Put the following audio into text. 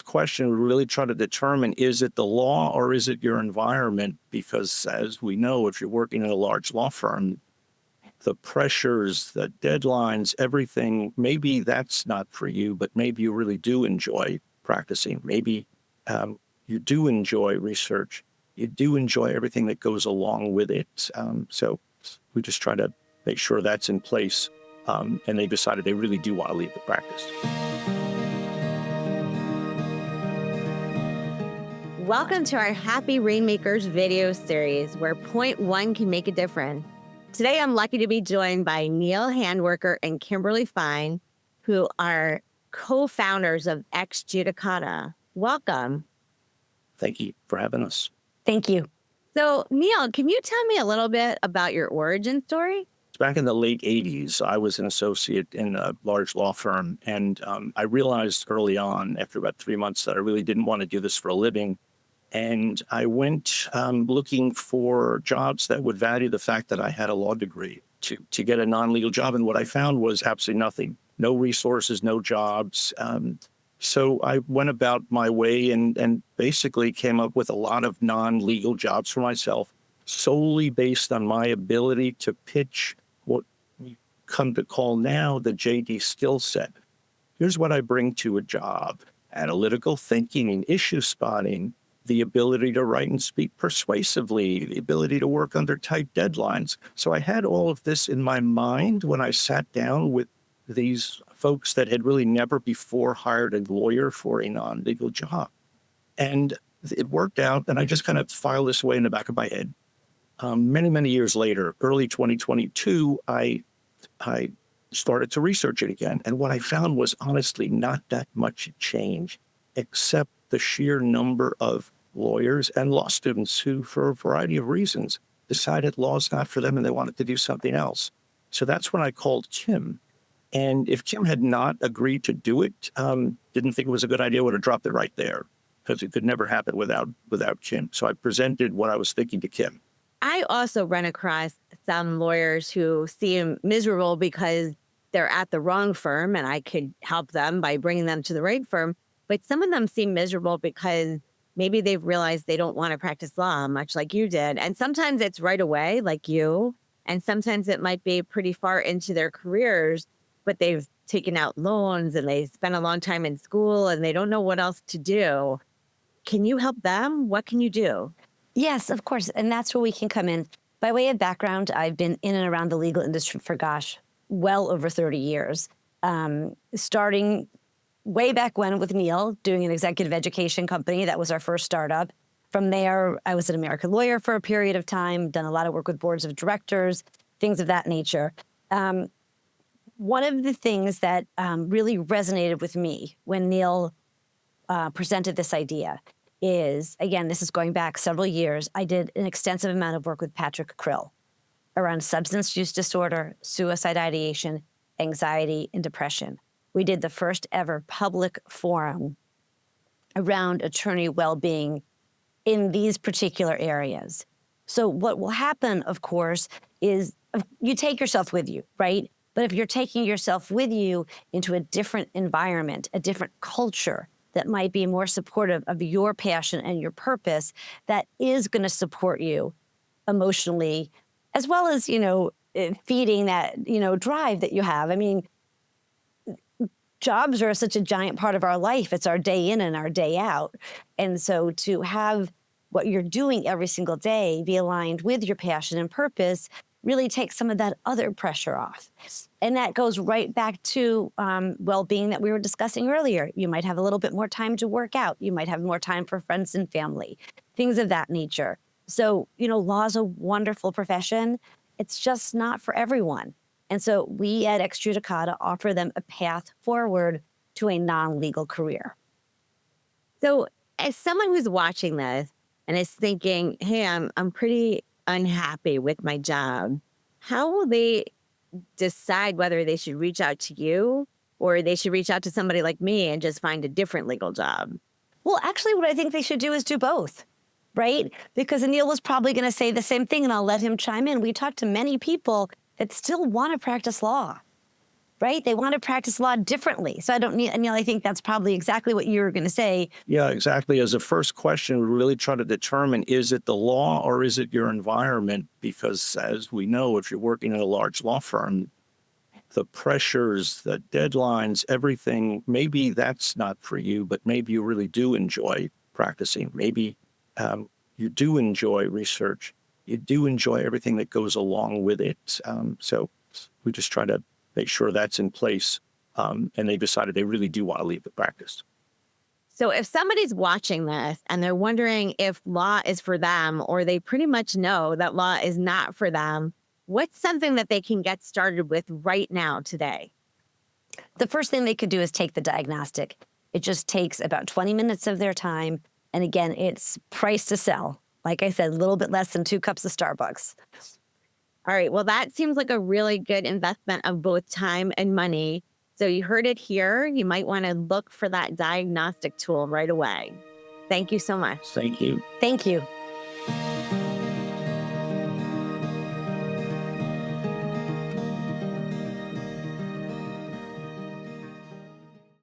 question, we really try to determine, is it the law or is it your environment? Because as we know, if you're working in a large law firm, the pressures, the deadlines, everything, maybe that's not for you, but maybe you really do enjoy practicing. Maybe you do enjoy research. You do enjoy everything that goes along with it. So we just try to make sure that's in place. And they decided they really do want to leave the practice. Welcome to our Happy Rainmakers video series, where point one can make a difference. Today, I'm lucky to be joined by Neil Handwerker and Kimberly Fine, who are co-founders of Ex Judicata. Welcome. Thank you for having us. Thank you. So, Neil, can you tell me a little bit about your origin story? Back in the late 80s, I was an associate in a large law firm, and I realized early on, after about 3 months, that I really didn't want to do this for a living. And I went looking for jobs that would value the fact that I had a law degree to get a non-legal job. And what I found was absolutely nothing, no resources, no jobs. So I went about my way and basically came up with a lot of non-legal jobs for myself, solely based on my ability to pitch what we come to call now the JD skill set. Here's what I bring to a job: analytical thinking and issue spotting, the ability to write and speak persuasively, the ability to work under tight deadlines. So I had all of this in my mind when I sat down with these folks that had really never before hired a lawyer for a non-legal job. And it worked out, and I just kind of filed this away in the back of my head. Many, many years later, early 2022, I started to research it again. And what I found was honestly not that much change, except the sheer number of lawyers and law students who, for a variety of reasons, decided law's not for them and they wanted to do something else. So that's when I called Kim. And if Kim had not agreed to do it, didn't think it was a good idea, would have dropped it right there, because it could never happen without Kim. So I presented what I was thinking to Kim. I also run across some lawyers who seem miserable because they're at the wrong firm, and I could help them by bringing them to the right firm. But some of them seem miserable because maybe they've realized they don't want to practice law, much like you did. And sometimes it's right away, like you. And sometimes it might be pretty far into their careers, but they've taken out loans and they spent a long time in school and they don't know what else to do. Can you help them? What can you do? Yes, of course. And that's where we can come in. By way of background, I've been in and around the legal industry for, well over 30 years, starting way back when with Neil, doing an executive education company. That was our first startup. From there, I was an American lawyer for a period of time, done a lot of work with boards of directors, things of that nature. One of the things that really resonated with me when Neil presented this idea is, again, this is going back several years, I did an extensive amount of work with Patrick Krill around substance use disorder, suicide ideation, anxiety, and depression. We did the first ever public forum around attorney well-being in these particular areas. So what will happen, of course, is you take yourself with you, right? But if you're taking yourself with you into a different environment, a different culture that might be more supportive of your passion and your purpose, that is going to support you emotionally, as well as, feeding that, drive that you have. I mean, jobs are such a giant part of our life. It's our day in and our day out. And so to have what you're doing every single day be aligned with your passion and purpose really takes some of that other pressure off. And that goes right back to well-being that we were discussing earlier. You might have a little bit more time to work out. You might have more time for friends and family, things of that nature. So, law is a wonderful profession. It's just not for everyone. And so we at Ex Judicata offer them a path forward to a non-legal career. So as someone who's watching this and is thinking, hey, I'm pretty unhappy with my job, how will they decide whether they should reach out to you or they should reach out to somebody like me and just find a different legal job? Well, actually, what I think they should do is do both, right? Because Anil was probably going to say the same thing, and I'll let him chime in. We talked to many people that still want to practice law. right? They want to practice law differently. So I don't need, Neil, I think that's probably exactly what you were going to say. Yeah, exactly. As a first question, we really try to determine, is it the law or is it your environment? Because as we know, if you're working in a large law firm, the pressures, the deadlines, everything, maybe that's not for you, but maybe you really do enjoy practicing. Maybe you do enjoy research. You do enjoy everything that goes along with it. So we just try to make sure that's in place. And they decided they really do want to leave the practice. So if somebody's watching this and they're wondering if law is for them, or they pretty much know that law is not for them, what's something that they can get started with right now today? The first thing they could do is take the diagnostic. It just takes about 20 minutes of their time. And again, it's price to sell. Like I said, a little bit less than 2 cups of Starbucks. All right. Well, that seems like a really good investment of both time and money. So you heard it here. You might want to look for that diagnostic tool right away. Thank you so much. Thank you. Thank you.